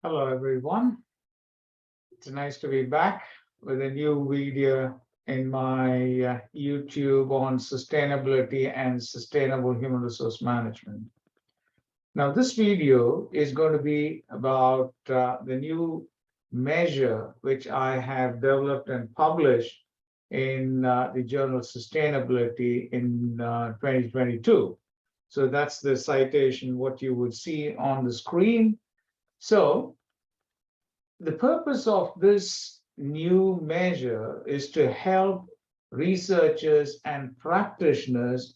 Hello, everyone. It's nice to be back with a new video in my YouTube on sustainability and sustainable human resource management. Now, this video is going to be about the new measure which I have developed and published in the journal Sustainability in 2022. So that's the citation, what you would see on the screen. So the purpose of this new measure is to help researchers and practitioners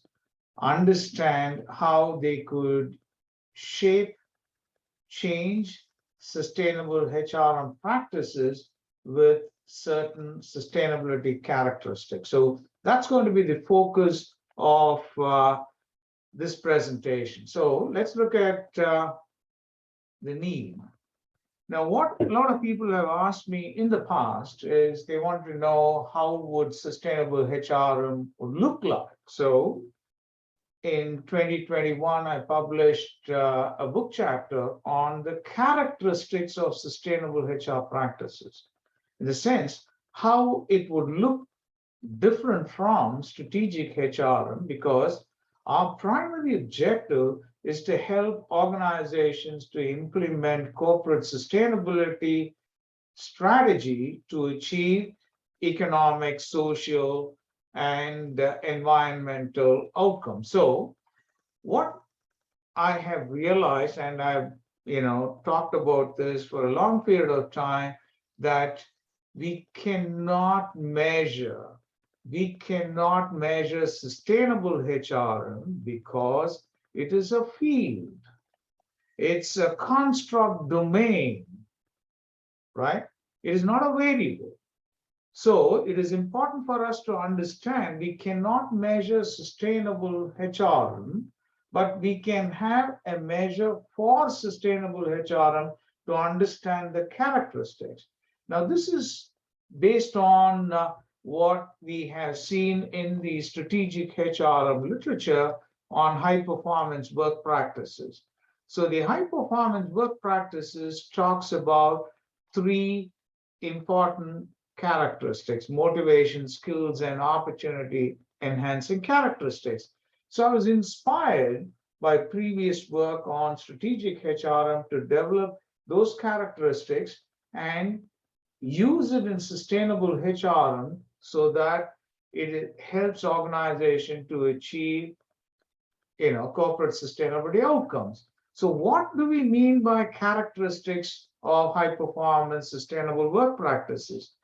understand how they could shape, change sustainable HRM practices with certain sustainability characteristics. So that's going to be the focus of this presentation. So let's look at the need. Now, what a lot of people have asked me in the past is they want to know how would sustainable HRM look like. So in 2021, I published a book chapter on the characteristics of sustainable HR practices, in the sense how it would look different from strategic HRM, because our primary objective is to help organizations to implement corporate sustainability strategy to achieve economic, social, and environmental outcomes. So what I have realized, and I've talked about this for a long period of time, that we cannot measure sustainable HRM because it is a field. It's a construct domain, right? It is not a variable. So it is important for us to understand we cannot measure sustainable HRM, but we can have a measure for sustainable HRM to understand the characteristics. Now, this is based on what we have seen in the strategic HRM literature on high performance work practices. So the high performance work practices talks about three important characteristics: motivation, skills, and opportunity enhancing characteristics. So I was inspired by previous work on strategic HRM to develop those characteristics and use it in sustainable HRM so that it helps organization to achieve corporate sustainability outcomes. So what do we mean by characteristics of high performance sustainable work practices?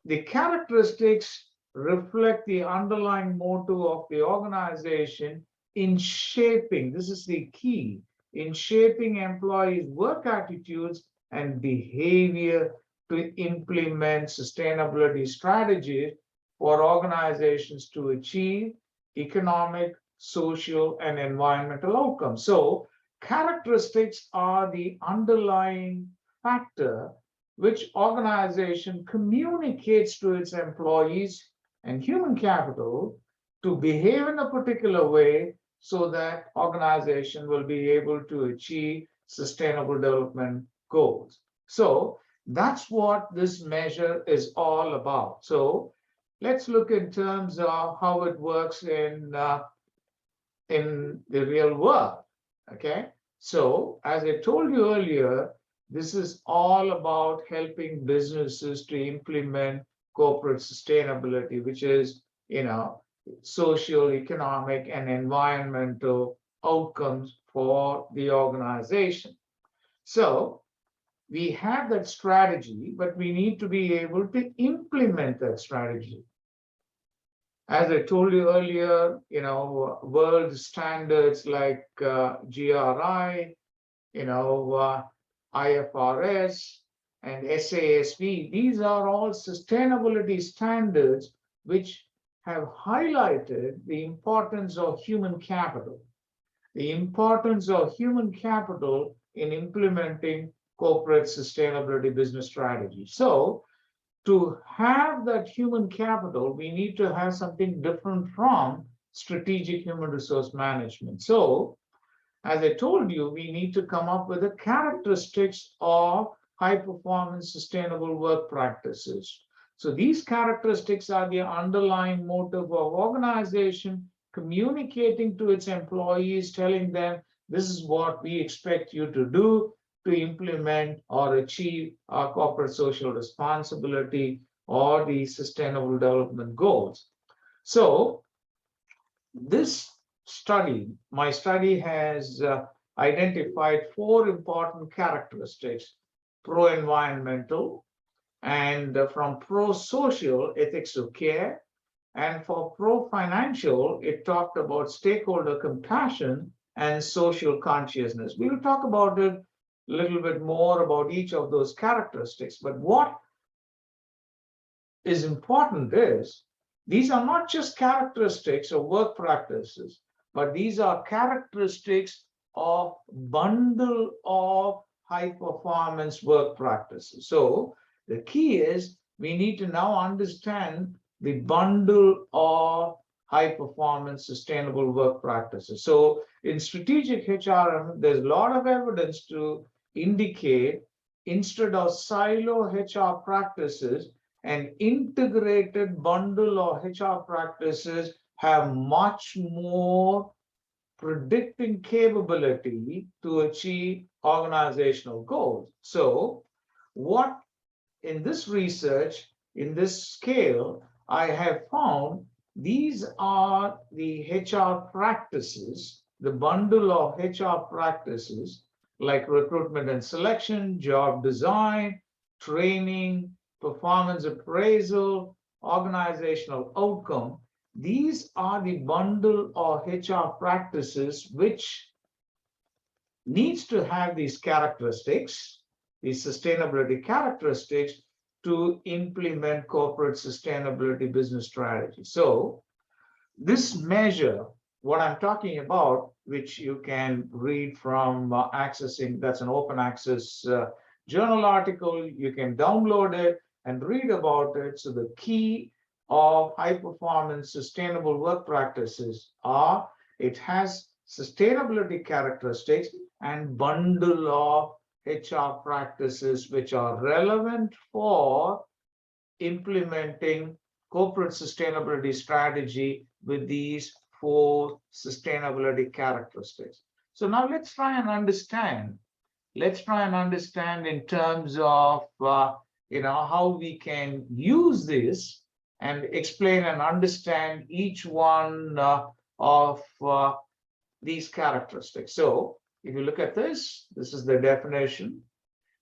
The characteristics reflect the underlying motto of the organization in shaping, this is the key, in shaping employees' work attitudes and behavior to implement sustainability strategies for organizations to achieve economic, social, and environmental outcomes. So characteristics are the underlying factor which organization communicates to its employees and human capital to behave in a particular way so that organization will be able to achieve sustainable development goals. So that's what this measure is all about. So let's look in terms of how it works in the real world. Okay, so as I told you earlier, this is all about helping businesses to implement corporate sustainability, which is social, economic, and environmental outcomes for the organization. So we have that strategy, but we need to be able to implement that strategy. As I told you earlier, world standards like GRI, IFRS, and SASB, these are all sustainability standards which have highlighted the importance of human capital, in implementing corporate sustainability business strategy. So to have that human capital, we need to have something different from strategic human resource management. So as I told you, we need to come up with the characteristics of high performance sustainable work practices. So these characteristics are the underlying motive of organization communicating to its employees, telling them this is what we expect you to do to implement or achieve our corporate social responsibility or the sustainable development goals. So this study, my study has identified 4 important characteristics: pro-environmental, and from pro-social, ethics of care, and for pro-financial, it talked about stakeholder compassion and social consciousness. We will talk about it a little bit more about each of those characteristics, but what is important is these are not just characteristics of work practices, but these are characteristics of bundle of high performance work practices. So the key is we need to now understand the bundle of high performance sustainable work practices. So in strategic HRM, there's a lot of evidence to indicate instead of silo HR practices, an integrated bundle of HR practices have much more predicting capability to achieve organizational goals. So what in this research, in this scale, I have found these are the HR practices, the bundle of HR practices like recruitment and selection, job design, training, performance appraisal, organizational outcome. These are the bundle of HR practices which needs to have these characteristics, these sustainability characteristics to implement corporate sustainability business strategy. So this measure, what I'm talking about, which you can read from accessing, that's an open access journal article, you can download it and read about it. So the key of high performance sustainable work practices are it has sustainability characteristics and bundle of HR practices which are relevant for implementing corporate sustainability strategy with these 4 sustainability characteristics. So now let's try and understand. Let's try and understand in terms of how we can use this and explain and understand each one of these characteristics. So if you look at this, this is the definition.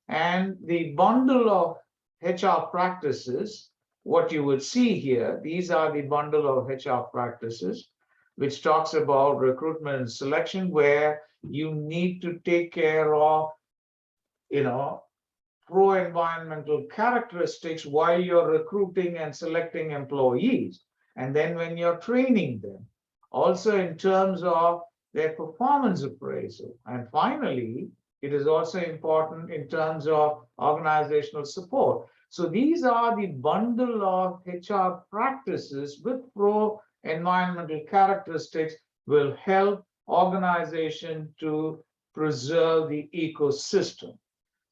And the bundle of HR practices, what you would see here, these are the bundle of HR practices, which talks about recruitment and selection, where you need to take care of, pro-environmental characteristics while you're recruiting and selecting employees. And then when you're training them, also in terms of their performance appraisal. And finally, it is also important in terms of organizational support. So these are the bundle of HR practices with pro-environmental characteristics will help organization to preserve the ecosystem.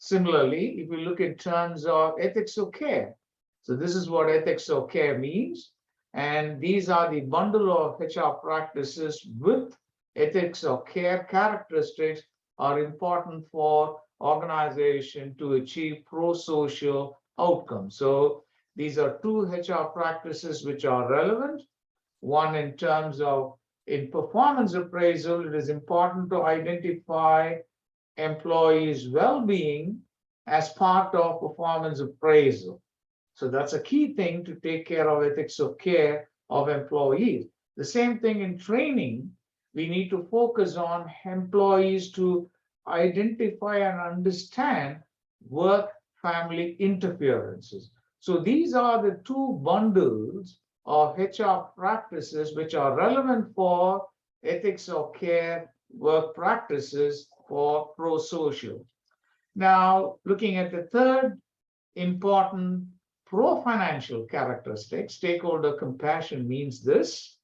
Similarly, if we look in terms of ethics of care, so this is what ethics of care means. And these are the bundle of HR practices with ethics of care characteristics are important for organization to achieve pro-social outcomes. So these are 2 HR practices which are relevant. One in terms of in performance appraisal, it is important to identify employees' well-being as part of performance appraisal. So that's a key thing to take care of ethics of care of employees. The same thing in training, we need to focus on employees to identify and understand work-family interferences. So these are the 2 bundles of HR practices which are relevant for ethics of care work practices for pro-social. Now, looking at the third important pro-financial characteristic, stakeholder compassion means this,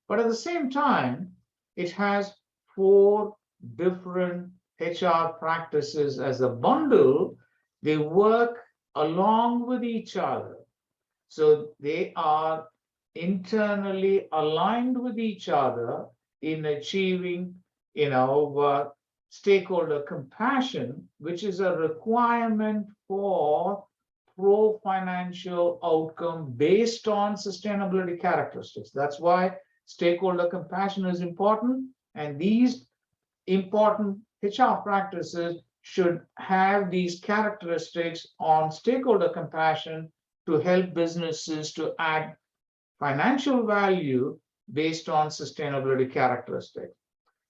but at the same time, it has 4 different HR practices as a bundle, they work along with each other. So they are internally aligned with each other in achieving, stakeholder compassion, which is a requirement for pro-financial outcome based on sustainability characteristics. That's why stakeholder compassion is important, and these important HR practices should have these characteristics on stakeholder compassion to help businesses to add financial value based on sustainability characteristics.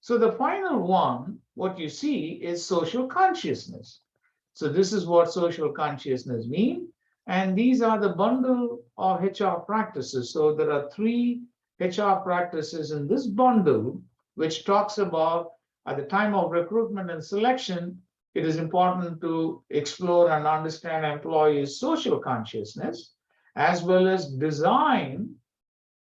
So the final one, what you see is social consciousness. So this is what social consciousness means. And these are the bundle of HR practices. So there are 3 HR practices in this bundle, which talks about at the time of recruitment and selection, it is important to explore and understand employees' social consciousness, as well as design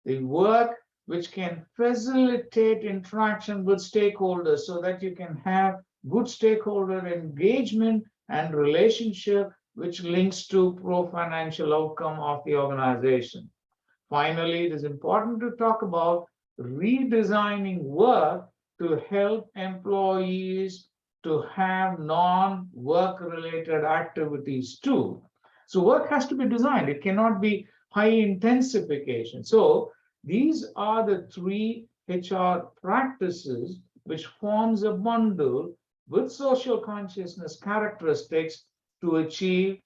the work which can facilitate interaction with stakeholders so that you can have good stakeholder engagement and relationship which links to pro-financial outcome of the organization. Finally, it is important to talk about redesigning work to help employees to have non-work related activities too. So work has to be designed. It cannot be high intensification. So these are the 3 HR practices which forms a bundle with social consciousness characteristics to achieve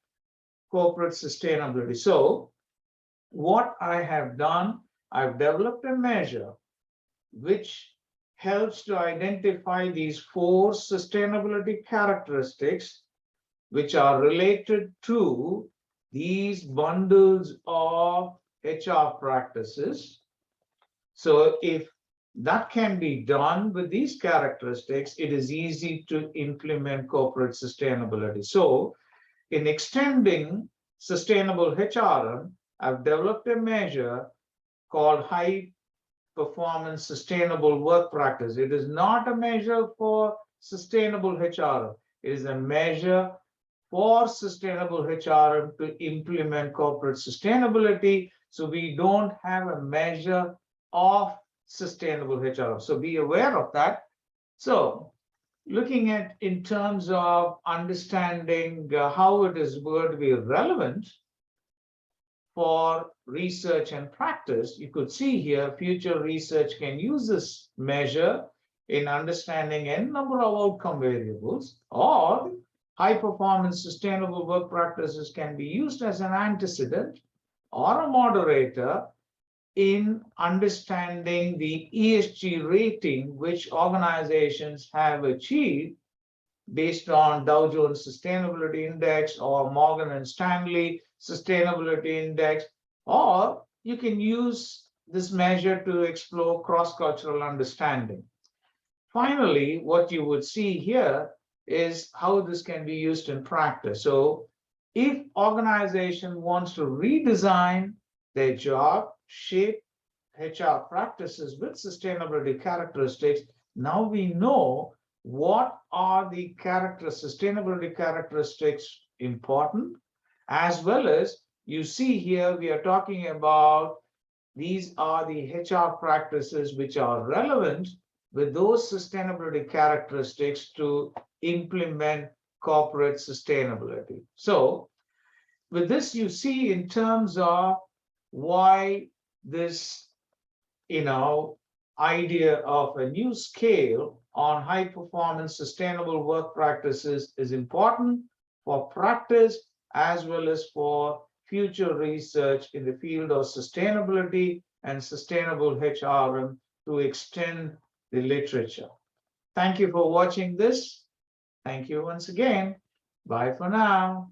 corporate sustainability. So what I have done, I've developed a measure which helps to identify these 4 sustainability characteristics which are related to these bundles of HR practices. So if that can be done with these characteristics, it is easy to implement corporate sustainability. So in extending sustainable HRM, I've developed a measure called high performance sustainable work practice. It is not a measure for sustainable HRM. It is a measure for sustainable HRM to implement corporate sustainability. So we don't have a measure of sustainable HRM. So be aware of that. So looking at in terms of understanding how it is going to be relevant for research and practice, you could see here future research can use this measure in understanding n number of outcome variables, or high performance sustainable work practices can be used as an antecedent or a moderator in understanding the ESG rating which organizations have achieved based on Dow Jones Sustainability Index or Morgan and Stanley Sustainability Index, or you can use this measure to explore cross-cultural understanding. Finally, what you would see here is how this can be used in practice. So if organization wants to redesign their job, shape HR practices with sustainability characteristics, now we know what are the sustainability characteristics important, as well as you see here, we are talking about these are the HR practices which are relevant with those sustainability characteristics to implement corporate sustainability. So with this, you see in terms of why this, idea of a new scale on high performance sustainable work practices is important for practice as well as for future research in the field of sustainability and sustainable HRM to extend the literature. Thank you for watching this. Thank you once again. Bye for now.